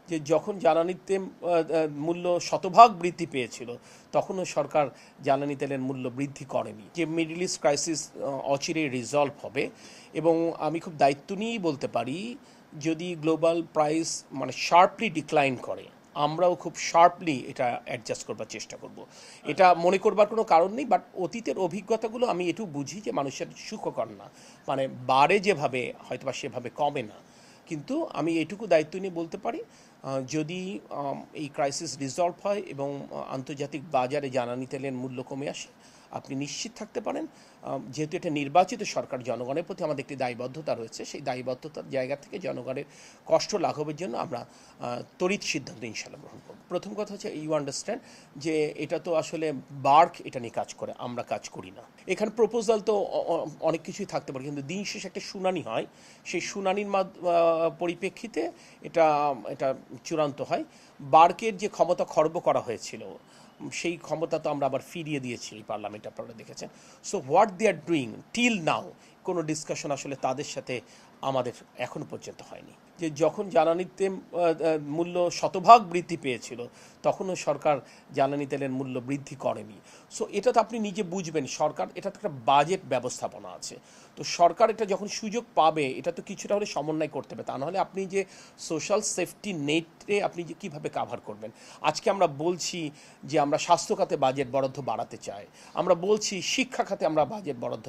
যে যখন জ্বালানির তেল মূল্য শতভাগ বৃদ্ধি পেয়েছিল তখনও সরকার জ্বালানি তেলের মূল্য বৃদ্ধি করেনি। যে মিডল ইস্ট ক্রাইসিস অচিরেই রিজলভ হবে এবং আমি খুব দায়িত্ব নিয়েই বলতে পারি যদি গ্লোবাল প্রাইস মানে শার্পলি ডিক্লাইন করে আমরাও খুব শার্পলি এটা অ্যাডজাস্ট করবার চেষ্টা করব। এটা মনে করবার কোনো কারণ নেই, বাট অতীতের অভিজ্ঞতাগুলো আমি একটু বুঝি যে মানুষের সুখকর না, মানে বাড়ে যেভাবে হয়তোবা সেভাবে কমে না। কিন্তু আমি এটুকু দায়িত্ব নিয়ে বলতে পারি যদি এই ক্রাইসিস রিজলভ হয় এবং আন্তর্জাতিক বাজারে জ্বালানি তেলের মূল্য কমে আসে, আপনি নিশ্চিত থাকতে পারেন যেহেতু এটা নির্বাচিত সরকার, জনগণের প্রতি আমাদের একটি দায়বদ্ধতা রয়েছে, সেই দায়বদ্ধতার জায়গা থেকে জনগণের কষ্ট লাঘবের জন্য আমরা তড়িৎ সিদ্ধান্ত ইনশাল্লাহ গ্রহণ করব। প্রথম কথা হচ্ছে ইউ আন্ডারস্ট্যান্ড যে এটা তো আসলে বার্ক এটা নিয়ে কাজ করে, আমরা কাজ করি না। এখানে প্রপোজাল তো অনেক কিছুই থাকতে পারে, কিন্তু দিন শেষে একটা শুনানি হয়, সেই শুনানির পরিপ্রেক্ষিতে এটা এটা চূড়ান্ত হয়। বার্কের যে ক্ষমতা খর্ব করা হয়েছিল সেই ক্ষমতা তো আমরা আবার ফিরিয়ে দিয়েছি এই পার্লামেন্ট, আপনারা দেখেছেন। So what they are doing till now, কোনো ডিসকাশন আসলে তাদের সাথে আমাদের এখনও পর্যন্ত হয়নি। যে যখন জ্বালানির তেল মূল্য শতভাগ বৃদ্ধি পেয়েছিল তখনও সরকার জ্বালানি তেলের মূল্য বৃদ্ধি করেনি। সো এটা তো আপনি নিজে বুঝবেন, সরকার এটা তো একটা বাজেট ব্যবস্থাপনা আছে, তো সরকার এটা যখন সুযোগ পাবে এটা তো কিছুটা হলে সমন্বয় করতে হবে, তা নাহলে আপনি যে সোশ্যাল সেফটি নেটে আপনি যে কীভাবে কাভার করবেন। আজকে আমরা বলছি যে আমরা স্বাস্থ্য খাতে বাজেট বরাদ্দ বাড়াতে চাই, আমরা বলছি শিক্ষা খাতে আমরা বাজেট বরাদ্দ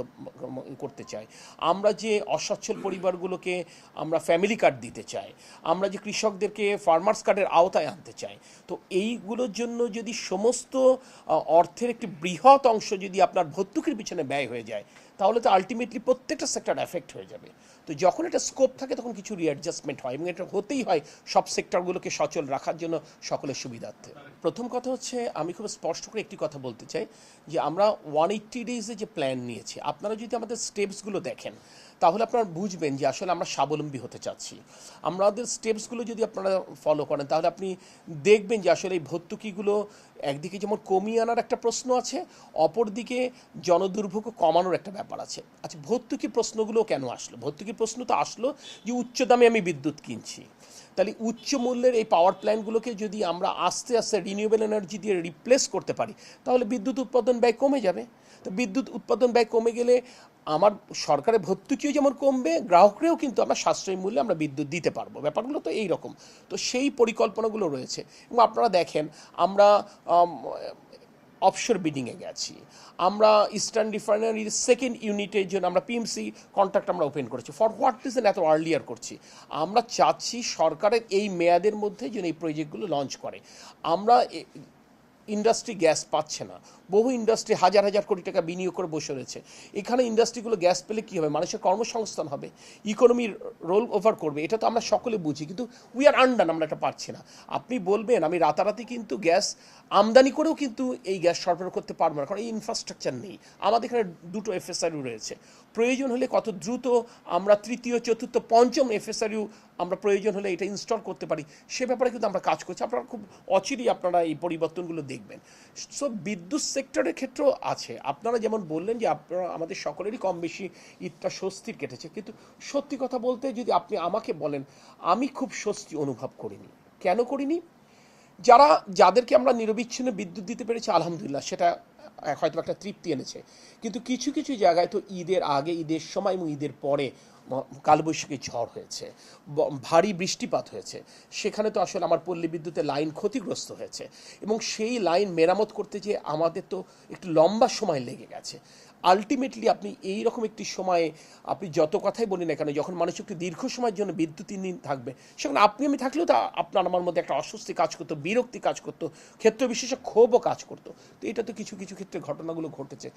করতে চাই, আমরা যে অসচ্ছল পরিবারগুলোকে আমরা ফ্যামিলি কার্ড দিতে চাই, আমরা যে কৃষকদেরকে ফার্মার্স কার্ডের আওতায় আনতে চাই। তো এইগুলোর জন্য যদি সমস্ত অর্থের একটি বৃহৎ অংশ যদি আপনার ভর্তুকির পিছনে ব্যয় হয়ে যায় তাহলে তো আলটিমেটলি প্রত্যেকটা সেক্টর এফেক্ট হয়ে যাবে। তো যখন এটা স্কোপ থাকে তখন কিছু রিঅ্যাডজাস্টমেন্ট হয় এবং এটা হতেই হয় সব সেক্টরগুলোকে সচল রাখার জন্য সকলের সুবিধার্থে। প্রথম কথা হচ্ছে আমি খুব স্পষ্ট করে একটি কথা বলতে চাই যে আমরা 180 ডেজে যে প্ল্যান নিয়েছি, আপনারা যদি আমাদের স্টেপসগুলো দেখেন তাহলে আপনারা বুঝবেন যে আসলে আমরা স্বাবলম্বী হতে চাচ্ছি। আমাদের স্টেপসগুলো যদি আপনারা ফলো করেন তাহলে আপনি দেখবেন যে আসলে এই ভর্তুকিগুলো একদিকে যেমন কমিয়ে আনার একটা প্রশ্ন আছে, অপরদিকে জনদুর্ভোগ কমানোর একটা ব্যাপার আছে। আচ্ছা, ভর্তুকি প্রশ্নগুলো কেন আসলো? ভর্তুকির প্রশ্ন তো আসলো যে উচ্চ দামে আমি বিদ্যুৎ কিনছি, তাহলে উচ্চ মূল্যের এই পাওয়ার প্ল্যান্টগুলোকে যদি আমরা আস্তে আস্তে রিনিউয়েবল এনার্জি দিয়ে রিপ্লেস করতে পারি তাহলে বিদ্যুৎ উৎপাদন ব্যয় কমে যাবে। তো বিদ্যুৎ উৎপাদন ব্যয় কমে গেলে আমার সরকারের ভর্তুকিও যেমন কমবে, গ্রাহকরেও কিন্তু আমরা সাশ্রয়ী মূল্যে আমরা বিদ্যুৎ দিতে পারবো। ব্যাপারগুলো তো এই রকম। তো সেই পরিকল্পনাগুলো রয়েছে এবং আপনারা দেখেন আমরা অফশোর বিডিংয়ে গেছি, আমরা ইস্টার্ন রিফাইনারির সেকেন্ড ইউনিটের জন্য আমরা পিএমসি কন্ট্রাক্ট আমরা ওপেন করেছি। ফর হোয়াট রিজন এত আর্লিয়ার করছি? আমরা চাচ্ছি সরকারের এই মেয়াদের মধ্যে যেন এই প্রজেক্টগুলো লঞ্চ করে। আমরা ইন্ডাস্ট্রি গ্যাস পাচ্ছে না, বহু ইন্ডাস্ট্রি হাজার হাজার কোটি টাকা বিনিয়োগ করে বসে রয়েছে। এখানে ইন্ডাস্ট্রিগুলো গ্যাস পেলে কী হবে? মানুষের কর্মসংস্থান হবে, ইকোনমির রোল ওভার করবে, এটা তো আমরা সকলে বুঝি, কিন্তু উই আর আনডান, আমরা এটা পারছি না। আপনি বলবেন আমি রাতারাতি কিন্তু গ্যাস আমদানি করেও কিন্তু এই গ্যাস সরবরাহ করতে পারবো না, কারণ এই ইনফ্রাস্ট্রাকচার নেই। আমাদের এখানে দুটো এফএসআরইউ রয়েছে, প্রয়োজন হলে কত দ্রুত আমরা তৃতীয় চতুর্থ পঞ্চম এফএসআরইউ আমরা প্রয়োজন হলে এটা ইনস্টল করতে পারি, সে ব্যাপারে কিন্তু আমরা কাজ করছি। আপনারা খুব অচিরেই আপনারা এই পরিবর্তনগুলো দেখবেন। সো বিদ্যুৎ সেক্টরের ক্ষেত্রেও আছে, আপনারা যেমন বললেন যে আপনারা আমাদের সকলেরই কম বেশি ঈদটা স্বস্তির কেটেছে, কিন্তু সত্যি কথা বলতে যদি আপনি আমাকে বলেন আমি খুব স্বস্তি অনুভব করিনি। কেন করিনি? যাদেরকে আমরা নিরবিচ্ছিন্ন বিদ্যুৎ দিতে পেরেছি আলহামদুলিল্লাহ, সেটা হয়তো একটা তৃপ্তি এনেছে, কিন্তু কিছু কিছু জায়গায় তো ঈদের আগে, ঈদের সময় এবং ঈদের পরে কালবৈশাখী ঝড় হয়েছে, ভারী বৃষ্টিপাত হয়েছে, সেখানে তো আসলে আমার পল্লী বিদ্যুতের লাইন ক্ষতিগ্রস্ত হয়েছে এবং সেই লাইন মেরামত করতে যেয়ে আমাদের তো একটু লম্বা সময় লেগে গেছে। আলটিমেটলি আপনি এই রকম একটি সময়ে আপনি যত কথাই বলি না কেন, যখন মানুষ একটু দীর্ঘ সময়ের জন্য বিদ্যুৎহীন থাকবে, সেখানে আপনি আমি থাকলেও তা আপনার আমার মধ্যে একটা অস্বস্তি কাজ করতো, বিরক্তি কাজ করতো, ক্ষেত্র বিশেষে ক্ষোভও কাজ করতো। তো এটা তো কিছু কিছু ক্ষেত্রে ঘটনাগুলো ঘটেছে।